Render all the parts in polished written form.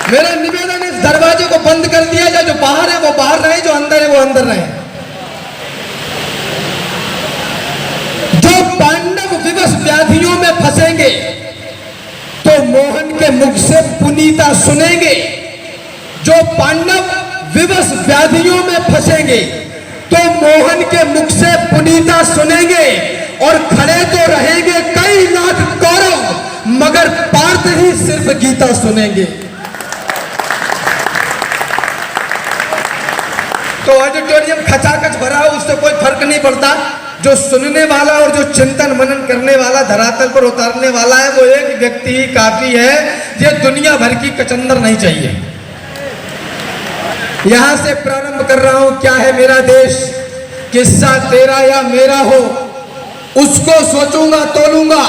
मेरा निवेदन है, इस दरवाजे को बंद कर दिया जाए। जो बाहर है वो बाहर रहे, जो अंदर है वो अंदर रहे। जो पांडव विवश व्याधियों में फंसेंगे तो मोहन के मुख से पुनीता सुनेंगे। जो पांडव विवश व्याधियों में फंसेंगे तो मोहन के मुख से पुनीता सुनेंगे। और खड़े तो रहेंगे कई लाख कौरव, मगर पार्थ ही सिर्फ गीता सुनेंगे। तो ऑडिटोरियम खचाखच भरा हो, उससे कोई फर्क नहीं पड़ता। जो सुनने वाला और जो चिंतन मनन करने वाला, धरातल पर उतारने वाला है, वो एक व्यक्ति ही काफी है। ये दुनिया भर की कचंदर नहीं चाहिए। यहां से प्रारंभ कर रहा हूं। क्या है मेरा देश, किस्सा तेरा या मेरा हो, उसको सोचूंगा तोलूंगा,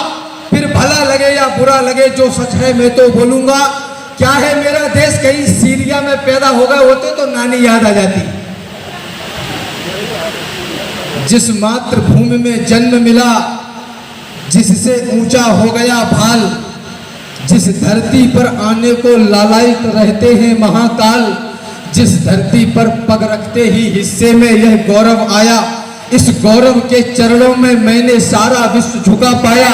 फिर भला लगे या बुरा लगे, जो सच है मैं तो बोलूंगा। क्या है मेरा देश, कहीं सीरिया में पैदा हो गए होते तो नानी याद आ जाती। जिस मातृभूमि में जन्म मिला, जिससे ऊंचा हो गया भाल, जिस धरती पर आने को लालायित रहते हैं महाकाल, जिस धरती पर पग रखते ही हिस्से में यह गौरव आया, इस गौरव के चरणों में मैंने सारा विश्व झुका पाया।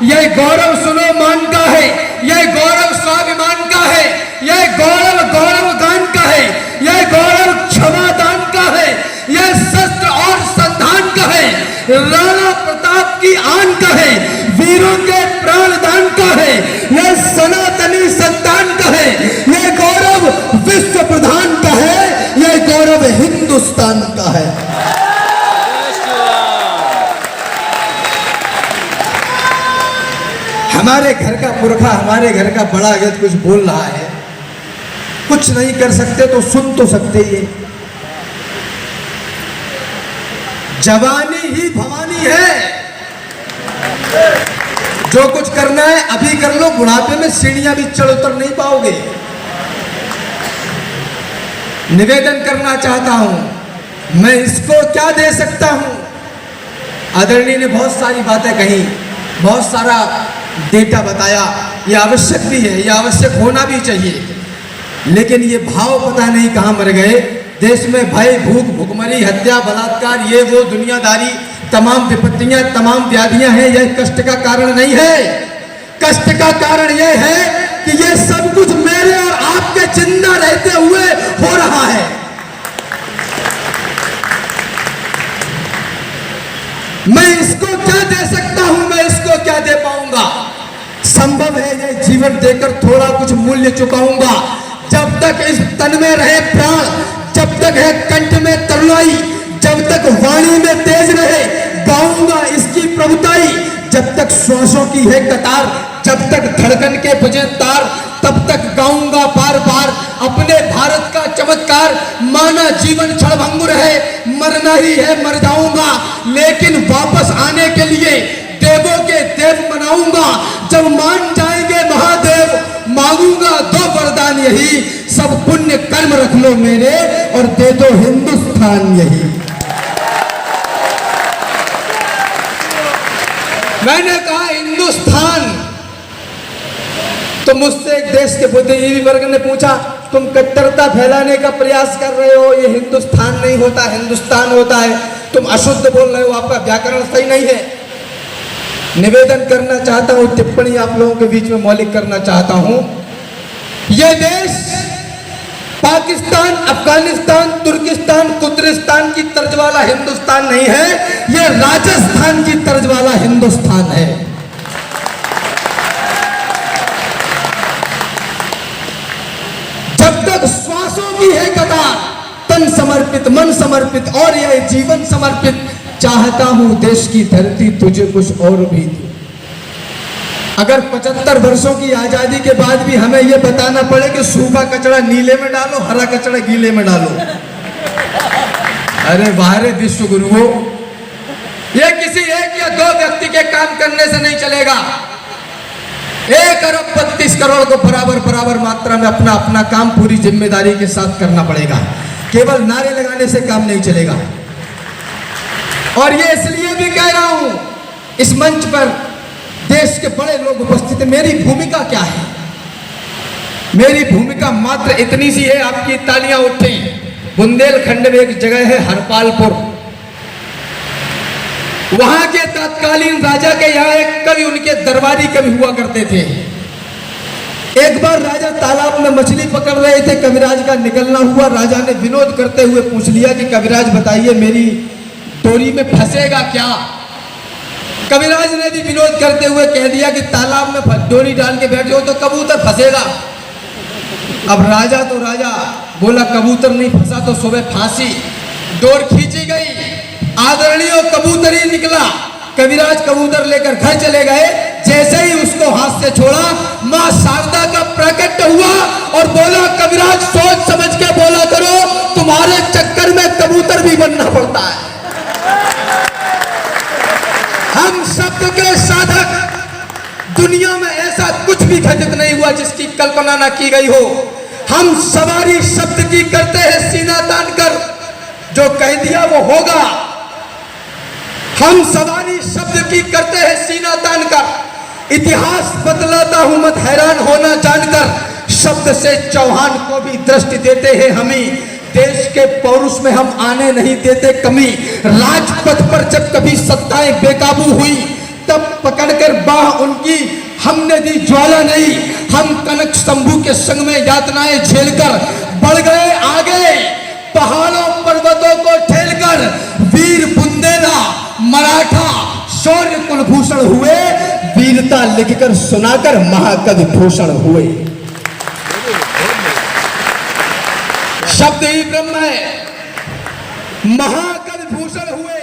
यह गौरव सुनो मान का है, यह गौरव स्वाभिमान का है, यह गौरव गौरव गान का है, यह गौरव क्षमा दान का है, यह शस्त्र और संधान का है, राणा प्रताप की आन का है, वीरों के प्राण दान का है, यह सनातनी संतान का है, यह गौरव विश्व प्रधान का है, यह गौरव हिंदुस्तान का है। हमारे घर का पुरखा, हमारे घर का बड़ा अगर कुछ बोल रहा है, कुछ नहीं कर सकते तो सुन तो सकते ही। जवानी ही भवानी है, जो कुछ करना है अभी कर लो, बुढ़ापे में सीढ़ियां भी चढ़ उतर नहीं पाओगे। निवेदन करना चाहता हूं, मैं इसको क्या दे सकता हूं। आदरणीय ने बहुत सारी बातें कही, बहुत सारा डेटा बताया, ये आवश्यक भी है, ये आवश्यक होना भी चाहिए। लेकिन ये भाव पता नहीं कहां मर गए। देश में भय, भूख, भुखमरी, हत्या, बलात्कार, ये वो दुनियादारी, तमाम विपत्तियां, तमाम व्याधियां हैं। यह कष्ट का कारण नहीं है। कष्ट का कारण यह है कि ये सब कुछ मेरे और आपके जिंदा रहते हुए हो रहा है। मैं इसको क्या दे सकता हूं, मैं इसको क्या दे पाऊंगा। संभव है यह जीवन देकर थोड़ा कुछ मूल्य चुकाऊंगा। जब तक इस तन में रहे प्राण, जब तक है कंठ में तरुणाई, जब तक वाणी में तेज रहे, गाऊंगा इसकी प्रभुताई। जब तक श्वासों की है कतार, जब तक धड़कन के बजे तार, तब तक गाऊंगा बार बार अपने भारत का चमत्कार। माना जीवन क्षणभंगुर है, मरना ही है, मर जाऊंगा, लेकिन वापस आने के लिए देवों के देव मनाऊंगा। जब मान जाएंगे महादेव, मांगूंगा दो वरदान यही, सब पुण्य कर्म रख लो मेरे और दे दो हिंदुस्तान यही। मैंने कहा हिंदुस्तान, तो मुझसे एक देश के बुद्धिजीवी वर्ग ने पूछा, तुम कट्टरता फैलाने का प्रयास कर रहे हो, ये हिंदुस्तान नहीं होता, हिंदुस्तान होता है, तुम अशुद्ध बोल रहे हो, आपका व्याकरण सही नहीं है। निवेदन करना चाहता हूं, टिप्पणी आप लोगों के बीच में मौलिक करना चाहता हूं। यह देश पाकिस्तान, अफगानिस्तान, तुर्किस्तान, कुर्दिस्तान की तर्ज वाला हिंदुस्तान नहीं है, यह राजस्थान की तर्ज वाला हिंदुस्तान है। जब तक श्वासों की है कतार, तन समर्पित, मन समर्पित और यह जीवन समर्पित, चाहता हूं देश की धरती तुझे कुछ और भी दे। अगर 75 वर्षों की आजादी के बाद भी हमें यह बताना पड़े कि सूखा कचरा नीले में डालो, हरा कचरा गीले में डालो, अरे वाहरे विश्व गुरुओं, यह किसी एक या दो व्यक्ति के काम करने से नहीं चलेगा। 1 अरब 32 करोड़ को बराबर बराबर मात्रा में अपना अपना काम पूरी जिम्मेदारी के साथ करना पड़ेगा। केवल नारे लगाने से काम नहीं चलेगा। और ये इसलिए भी कह रहा हूं, इस मंच पर देश के बड़े लोग उपस्थित हैं, मेरी भूमिका क्या है। मेरी भूमिका मात्र इतनी सी है, आपकी तालियां उठें। बुंदेलखंड में एक जगह है हरपालपुर, वहां के तत्कालीन राजा के यहाँ एक कवि, उनके दरबारी कवि हुआ करते थे। एक बार राजा तालाब में मछली पकड़ रहे थे, कविराज का निकलना हुआ। राजा ने विनोद करते हुए पूछ लिया कि कविराज बताइए, मेरी डोरी में फंसेगा क्या? कविराज ने भी विनोद करते हुए कह दिया कि तालाब में डोरी डाल के बैठ जाओ तो कबूतर फंसेगा। अब राजा तो राजा बोला, कबूतर नहीं फंसा तो सुबह फांसी। डोर खींची गई, आदरणीय कबूतर ही निकला। कविराज कबूतर लेकर घर चले गए। जैसे ही उसको हाथ से छोड़ा, मां शारदा का प्रकट हुआ और बोला, कविराज सोच समझ के बोला करो, तुम्हारे चक्कर में कबूतर भी बनना पड़ता है। हम शब्द के साधक, दुनिया में ऐसा कुछ भी घटित नहीं हुआ जिसकी कल्पना न की गई हो। हम सवारी शब्द की करते हैं सीना तान कर, जो कह दिया वो होगा। हम सवारी शब्द की करते हैं सीना तान कर, इतिहास बदलाता हूं मत हैरान होना जानकर। शब्द से चौहान को भी दृष्टि देते हैं हमें, देश के पौरुष में हम आने नहीं देते कमी। राजपथ पर जब कभी सत्ताएं बेकाबू हुई, तब पकड़कर बाह उनकी हमने दी ज्वाला नहीं। हम कनक शंभू के संग में यातनाएं झेलकर बढ़ गए आगे, पहाड़ों पर्वतों को ठेलकर। वीर बुंदेला मराठा शौर्य कुलभूषण हुए, वीरता लिखकर सुनाकर महाकवि भूषण हुए। शब्द ही ब्रह्म है, महाकवि भूषण हुए।